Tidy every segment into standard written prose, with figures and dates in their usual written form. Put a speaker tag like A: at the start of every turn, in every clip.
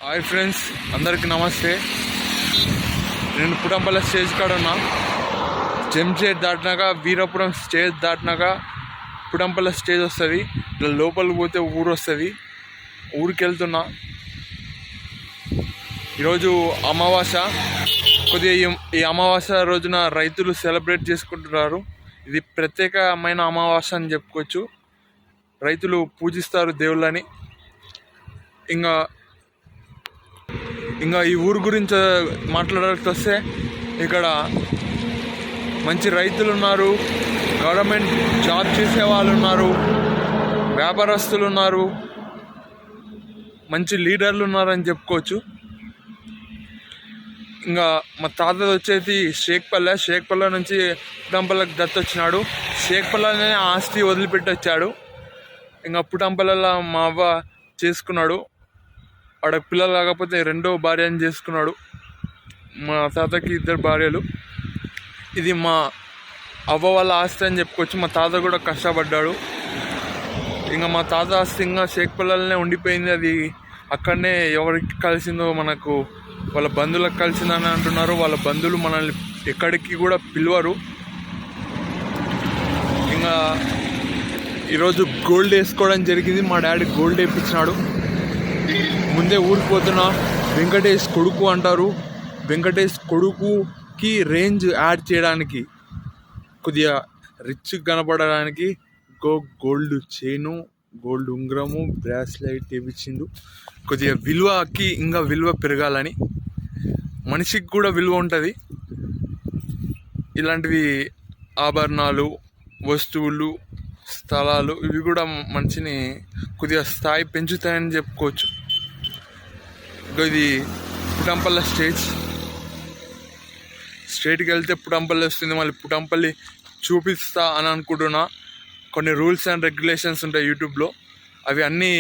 A: Hi friends, అందరికీ నమస్తే. నేను పుటంపల్లి స్టేజ్ కాడ ఉన్నా. జంషెడ్ దాటినాక వీరాపురం స్టేజ్ దాటినాక పుటంపల్లి స్టేజ్ వస్తుంది. ఇట్లా లోపలికి పోతే ఊరు వస్తుంది. ఊరికి వెళ్తున్నా. ఈరోజు అమావాస్య. కొద్దిగా ఈ అమావాస్య రోజున రైతులు సెలబ్రేట్ చేసుకుంటున్నారు. ఇది ప్రత్యేకమైన అమావాస్య అని చెప్పుకోవచ్చు. రైతులు పూజిస్తారు దేవుళ్ళని. ఇంకా ఈ ఊరు గురించి మాట్లాడాల్సి వస్తే ఇక్కడ మంచి రైతులు ఉన్నారు, గవర్నమెంట్ జాబ్ చేసే వాళ్ళు ఉన్నారు, వ్యాపారస్తులు ఉన్నారు, మంచి లీడర్లు ఉన్నారని చెప్పుకోవచ్చు. ఇంకా మా తాత వచ్చేసి షేక్పల్లె నుంచి పుటంపల్లికి దత్తొచ్చినాడు. షేక్పల్లెనే ఆస్తి వదిలిపెట్టి వచ్చాడు. ఇంకా పుటంపల్లిలో మా అవ్వ చేసుకున్నాడు. ఆడ పిల్లలు కాకపోతే రెండో భార్యని చేసుకున్నాడు. మా తాతకి 2 భార్యలు. ఇది మా అవ్వ వాళ్ళ ఆస్తి అని చెప్పుకోవచ్చు. మా తాత కూడా కష్టపడ్డాడు. ఇంకా మా తాత ఆస్తి ఇంకా షేక్పల్లెనే ఉండిపోయింది. అది అక్కడనే ఎవరికి కలిసిందో మనకు వాళ్ళ బంధువులకు కలిసిందని అంటున్నారు. వాళ్ళ బంధువులు మనల్ని ఎక్కడికి కూడా పిలవరు. ఇంకా ఈరోజు గోల్డ్ వేసుకోవడం జరిగింది. మా డాడీ గోల్డ్ వేయించినాడు. ముందే ఊరికి పోతున్నా. వెంకటేష్ కొడుకు అంటారు. వెంకటేష్ కొడుకుకి రేంజ్ యాడ్ చేయడానికి, కొద్దిగా రిచ్ కనపడడానికి గోల్డ్ చైను, గోల్డ్ ఉంగరము, బ్రాస్లైట్ వేయించిండు. కొద్దిగా విలువకి ఇంకా విలువ పెరగాలని. మనిషికి కూడా విలువ ఉంటుంది. ఇలాంటివి ఆభరణాలు, వస్తువులు, స్థలాలు ఇవి కూడా మనిషిని కొద్దిగా స్థాయి పెంచుతాయని చెప్పుకోవచ్చు. ఇది పుటంపల్లి స్ట్రైట్కి వెళ్తే పుటంపల్లి వస్తుంది. మళ్ళీ పుటంపల్లి చూపిస్తా అని అనుకుంటున్నా. కొన్ని రూల్స్ అండ్ రెగ్యులేషన్స్ ఉంటాయి యూట్యూబ్లో. అవి అన్నీ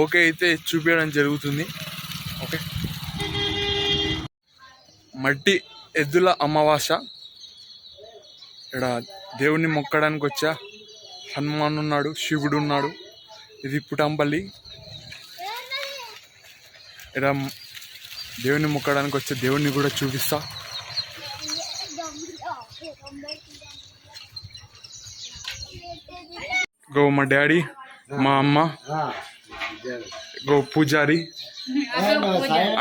A: ఓకే అయితే చూపించడం జరుగుతుంది. ఓకే. మట్టి ఎద్దుల అమావాస్య. ఇక్కడ దేవుణ్ణి మొక్కడానికి వచ్చా. హనుమాన్ ఉన్నాడు, శివుడు ఉన్నాడు. ఇది పుటంపల్లి. ఇక్కడ దేవుణ్ణి మొక్కడానికి వచ్చే దేవుణ్ణి కూడా చూపిస్తా. గో మా డాడీ, మా అమ్మ, గో పూజారి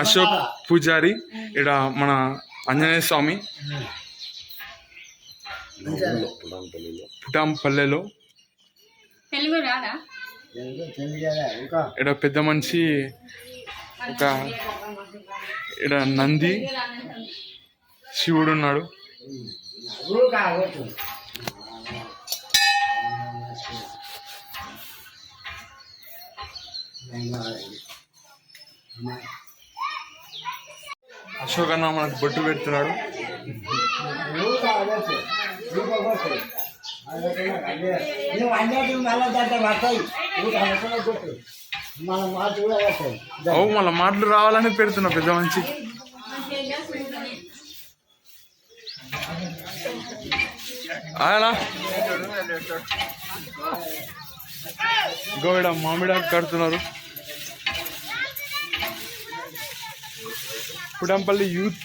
A: అశోక్ పూజారి. ఇక్కడ మన ఆంజనేయ స్వామి పుటంపల్లెలో. ఇక్కడ పెద్ద మనిషి ఇక్కడ నంది, శివుడు ఉన్నాడు. అశోక్ అన్న మనకు బొట్టు పెడుతున్నాడు. మళ్ళీ మాటలు రావాలని పెడుతున్నా పెద్ద మంచి. అలా గోవిడ మామిడాకు కడుతున్నారు. పుటంపల్లి యూత్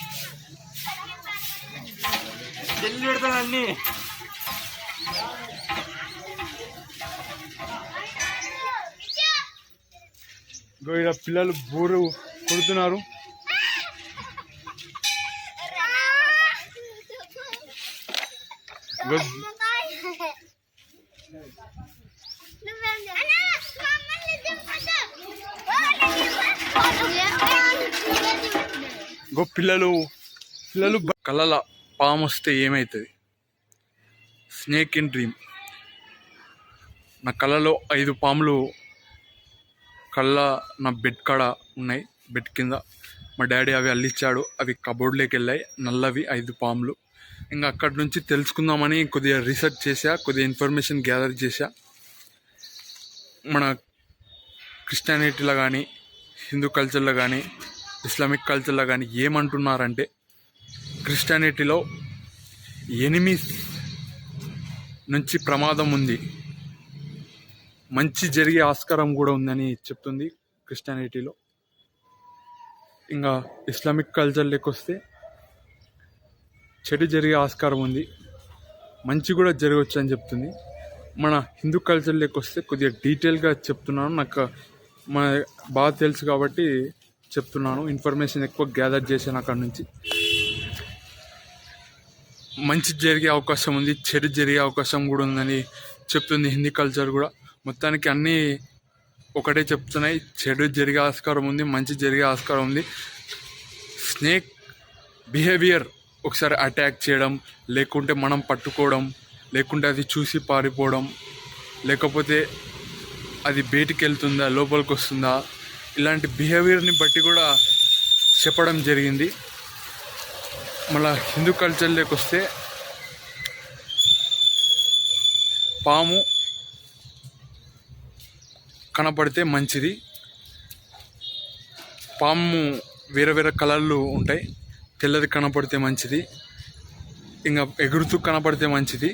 A: అన్ని గోవిడ పిల్లలు బోరు కొడుతున్నారు. పిల్లలు కళ్ళ పాము వస్తే ఏమవుతుంది? Snake in dream. నా కళ్ళలో 5 పాములు నా బెడ్ కాడ ఉన్నాయి. బెడ్ కింద మా డాడీ అవి అల్లిచ్చాడు. అవి కబోర్డ్లోకి వెళ్ళాయి. నల్లవి 5 పాములు. ఇంకా అక్కడి నుంచి తెలుసుకుందామని కొద్దిగా రీసెర్చ్ చేశా, కొద్దిగా ఇన్ఫర్మేషన్ గ్యాదర్ చేశా. మన క్రిస్టియానిటీలో కానీ, హిందూ కల్చర్లో కానీ, ఇస్లామిక్ కల్చర్లో కానీ ఏమంటున్నారంటే, క్రిస్టియానిటీలో ఎనిమీస్ నుంచి ప్రమాదం ఉంది, మంచి జరిగే ఆస్కారం కూడా ఉందని చెప్తుంది క్రిస్టియానిటీలో. ఇంకా ఇస్లామిక్ కల్చర్లోకి వస్తే చెడు జరిగే ఆస్కారం ఉంది, మంచి కూడా జరగవచ్చు అని చెప్తుంది. మన హిందూ కల్చర్లోకి వస్తే కొద్దిగా డీటెయిల్గా చెప్తున్నాను, నాకు మన బాగా తెలుసు కాబట్టి చెప్తున్నాను. ఇన్ఫర్మేషన్ ఎక్కువ గ్యాదర్ చేశాను అక్కడ నుంచి. మంచి జరిగే అవకాశం ఉంది, చెడు జరిగే అవకాశం కూడా ఉందని చెప్తుంది హిందీ కల్చర్ కూడా. మొత్తానికి అన్నీ ఒకటే చెప్తున్నాయి, చెడు జరిగే ఆస్కారం ఉంది, మంచి జరిగే ఆస్కారం ఉంది. స్నేక్ బిహేవియర్ ఒకసారి అటాక్ చేయడం, లేకుంటే మనం పట్టుకోవడం, లేకుంటే అది చూసి పారిపోవడం, లేకపోతే అది బయటికి వెళ్తుందా లోపలికి వస్తుందా, ఇలాంటి బిహేవియర్ని బట్టి కూడా చెప్పడం జరిగింది. మళ్ళీ హిందూ కల్చర్లోకి వస్తే పాము కనపడితే మంచిది. పాము వేరే వేరే కలర్లు ఉంటాయి, తెల్లది కనపడితే మంచిది, ఇంకా ఎగురుతూ కనపడితే మంచిది.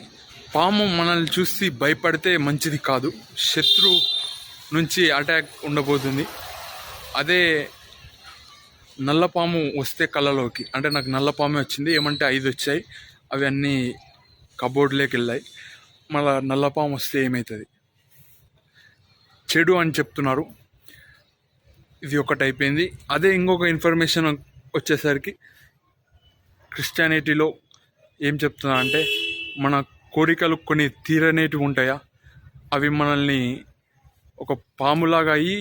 A: పాము మనల్ని చూసి భయపడితే మంచిది కాదు, శత్రు నుంచి అటాక్ ఉండబోతుంది. అదే నల్లపాము వస్తే కళ్ళలోకి, అంటే నాకు నల్లపామే వచ్చింది, ఏమంటే 5 వచ్చాయి, అవి అన్నీ కబోర్డ్లోకి వెళ్ళాయి. మళ్ళీ నల్లపాము వస్తే ఏమవుతుంది, చెడు అని చెప్తున్నారు. ఇది ఒకటి అయిపోయింది. అదే ఇంకొక ఇన్ఫర్మేషన్ వచ్చేసరికి క్రిస్టియానిటీలో ఏం చెప్తున్నా అంటే, మన కోరికలు కొన్ని తీరనేటివి ఉంటాయా, అవి మనల్ని ఒక పాములాగా అయ్యి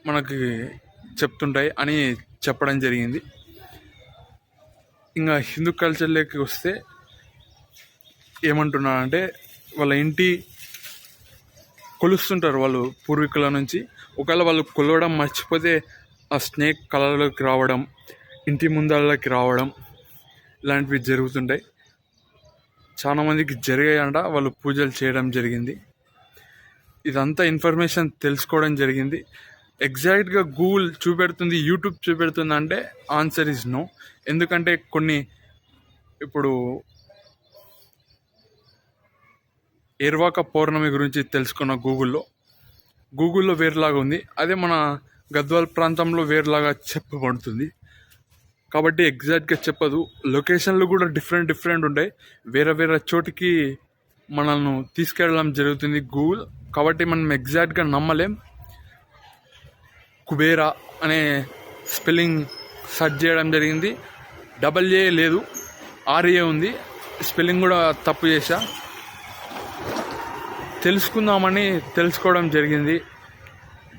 A: మనకి చెప్తుంటాయి అని చెప్పడం జరిగింది. ఇంకా హిందూ కల్చర్లోకి వస్తే ఏమంటున్నారంటే, వాళ్ళ ఇంటి కొలుస్తుంటారు వాళ్ళు పూర్వీకుల నుంచి. ఒకవేళ వాళ్ళు కొలవడం మర్చిపోతే ఆ స్నేక్ కలర్లోకి రావడం, ఇంటి ముందరలోకి రావడం, ఇలాంటివి జరుగుతుంటాయి. చాలామందికి జరిగాయంట, వాళ్ళు పూజలు చేయడం జరిగింది. ఇదంతా ఇన్ఫర్మేషన్ తెలుసుకోవడం జరిగింది. ఎగ్జాక్ట్గా గూగుల్ చూపెడుతుంది, యూట్యూబ్ చూపెడుతుంది అంటే ఆన్సర్ ఈజ్ నో. ఎందుకంటే కొన్ని ఇప్పుడు ఏర్వాక పౌర్ణమి గురించి తెలుసుకున్న గూగుల్లో వేరేలాగా ఉంది, అదే మన గద్వాల్ ప్రాంతంలో వేరేలాగా చెప్పబడుతుంది. కాబట్టి ఎగ్జాక్ట్గా చెప్పదు. లొకేషన్లు కూడా డిఫరెంట్ ఉంటాయి, వేరే వేరే చోటికి మనల్ని తీసుకెళ్ళడం జరుగుతుంది గూగుల్. కాబట్టి మనం ఎగ్జాక్ట్గా నమ్మలేం. కుబేరా అనే స్పెల్లింగ్ సెర్చ్ చేయడం జరిగింది, AA లేదు, RA ఉంది, స్పెల్లింగ్ కూడా తప్పు చేశా. తెలుసుకోవడం జరిగింది.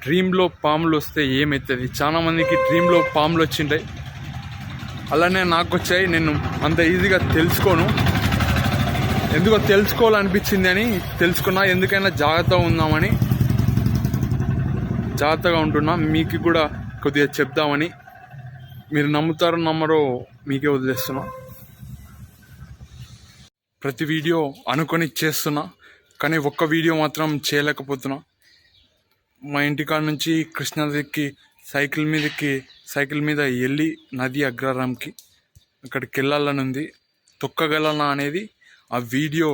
A: డ్రీమ్లో పాములు వస్తే ఏమవుతుంది, చాలామందికి డ్రీమ్లో పాములు వచ్చింటాయి, అలానే నాకు వచ్చాయి. నేను అంత ఈజీగా తెలుసుకోను, ఎందుకో తెలుసుకోవాలనిపించింది అని తెలుసుకున్నా. ఎందుకైనా జాగ్రత్తగా ఉంటున్నా, మీకు కూడా కొద్దిగా చెప్దామని. మీరు నమ్ముతారో నమ్మరో మీకే వదిలేస్తున్నా. ప్రతి వీడియో అనుకొని చేస్తున్నా, కానీ ఒక్క వీడియో మాత్రం చేయలేకపోతున్నా. మా ఇంటికాడ నుంచి కృష్ణానదికి సైకిల్ మీద వెళ్ళి నది అగ్రహారంకి అక్కడికి వెళ్ళాలని ఉంది. తొక్కగలనా అనేది ఆ వీడియో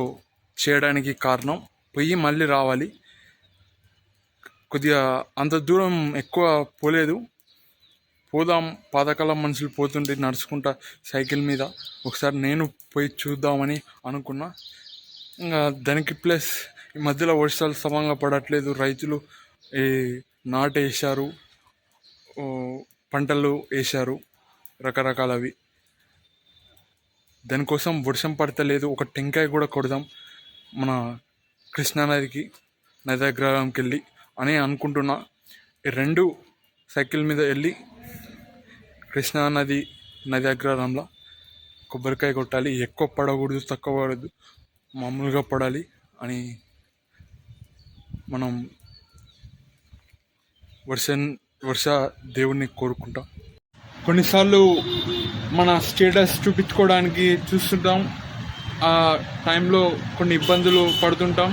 A: చేయడానికి కారణం. పోయి మళ్ళీ రావాలి. కొద్దిగా అంత దూరం ఎక్కువ పోలేదు, పోదాం, పాతకాలం మనుషులు పోతుంటే నడుచుకుంటా సైకిల్ మీద, ఒకసారి నేను పోయి చూద్దామని అనుకున్నా. ఇంకా దానికి ప్లస్ ఈ మధ్యలో వర్షాలు సమంగా పడట్లేదు, రైతులు నాటేశారు, పంటలు వేశారు రకరకాలవి. దానికోసం వర్షం పడతలేదు. ఒక టెంకాయ కూడా కొడదాం మన కృష్ణానదికి, నది అగ్రహారంకి వెళ్ళి అని అనుకుంటున్నా. ఈ 2 సైకిల్ మీద వెళ్ళి కృష్ణానది నది అగ్రహారంలో కొబ్బరికాయ కొట్టాలి. ఎక్కువ పడకూడదు, తక్కువ పడదు, మామూలుగా పడాలి అని మనం వర్ష దేవుణ్ణి కోరుకుంటాం. కొన్నిసార్లు మన స్టేటస్ చూపించుకోవడానికి చూస్తుంటాం, ఆ టైంలో కొన్ని ఇబ్బందులు పడుతుంటాం.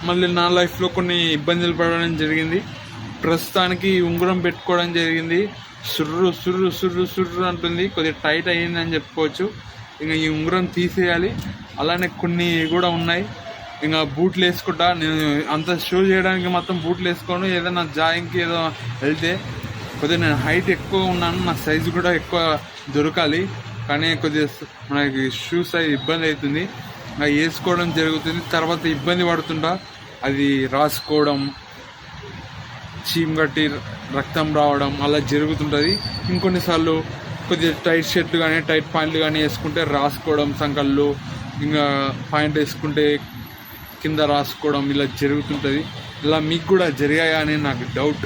A: మళ్ళీ నా లైఫ్లో కొన్ని ఇబ్బందులు పడడం జరిగింది. ప్రస్తుతానికి ఉంగరం పెట్టుకోవడం జరిగింది, సుర్రు అంటుంది, కొద్దిగా టైట్ అయ్యిందని చెప్పుకోవచ్చు. ఇంకా ఈ ఉంగరం తీసేయాలి. అలానే కొన్ని కూడా ఉన్నాయి, ఇంకా బూట్లు వేసుకుంటా. నేను అంత షో చేయడానికి మొత్తం బూట్లు వేసుకోను, ఏదైనా జాయింగ్కి ఏదో వెళ్తే కొద్దిగా నేను హైట్ ఎక్కువ ఉన్నాను, నా సైజు కూడా ఎక్కువ దొరకాలి, కానీ కొద్దిగా మనకి షూ సైజ్ ఇబ్బంది అవుతుంది, వేసుకోవడం జరుగుతుంది. తర్వాత ఇబ్బంది పడుతుంటా, అది రాసుకోవడం, చీమ్ కట్టి రక్తం రావడం అలా జరుగుతుంటుంది. ఇంకొన్నిసార్లు కొద్దిగా టైట్ షర్ట్లు కానీ టైట్ ప్యాంట్లు కానీ వేసుకుంటే రాసుకోవడం సంకళ్ళు, ఇంకా ప్యాంట్ వేసుకుంటే కింద రాసుకోవడం ఇలా జరుగుతుంటుంది. ఇలా మీకు కూడా జరిగాయా అని నాకు డౌట్.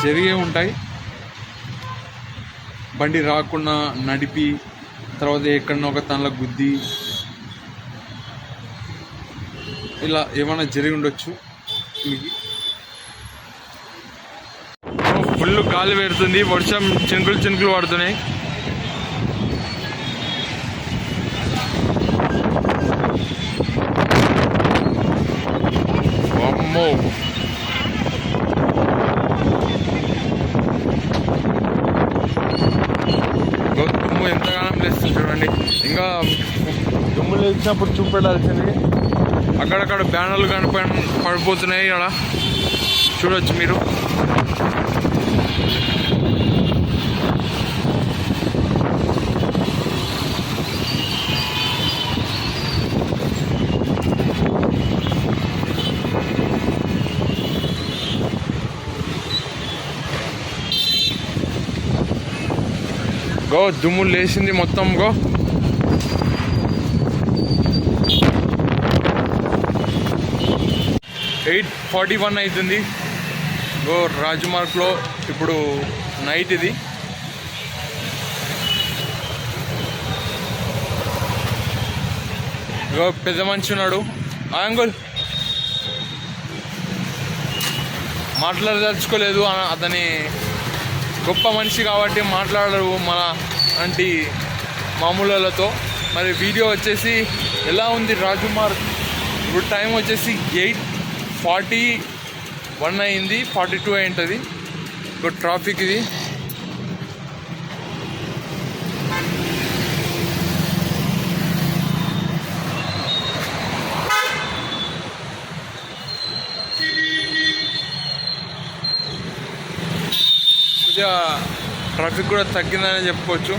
A: జరిగే ఉంటాయి. బండి రాకుండా నడిపి తర్వాత ఎక్కడన్నా ఒక తనలో గుద్ది ఇలా ఏమైనా జరిగి ఉండొచ్చు మీకు. ఫుల్ గాలి పెడుతుంది, వర్షం చినుకులు చినుకులు పడుతున్నాయి. అమ్మో, దుమ్ము ఎంతగానో లేస్తుంది చూడండి. ఇంకా దుమ్ము లేచినప్పుడు చూపెట్టాల్సింది. అక్కడక్కడ బ్యానర్లు పడిపోతున్నాయి, అలా చూడొచ్చు మీరు. గో దుమ్ము లేచింది మొత్తం. గో 8:41 అవుతుంది. గో రాజమార్గ్లో ఇప్పుడు నైట్ ఇది. గో పెద్ద మనిషి ఉన్నాడు, అంకుల్ మాట్లాడదలుచుకోలేదు. అతని గొప్ప మనిషి కాబట్టి మాట్లాడరు మన అంటే మామూలులతో. మరి వీడియో వచ్చేసి ఎలా ఉంది రాజమార్గ్, ఇప్పుడు టైం వచ్చేసి 8:41 అయింది, 42 అయింటుంది. ఇప్పుడు ట్రాఫిక్ ఇది. కొద్దిగా ట్రాఫిక్ కూడా తగ్గిందని చెప్పుకోవచ్చు.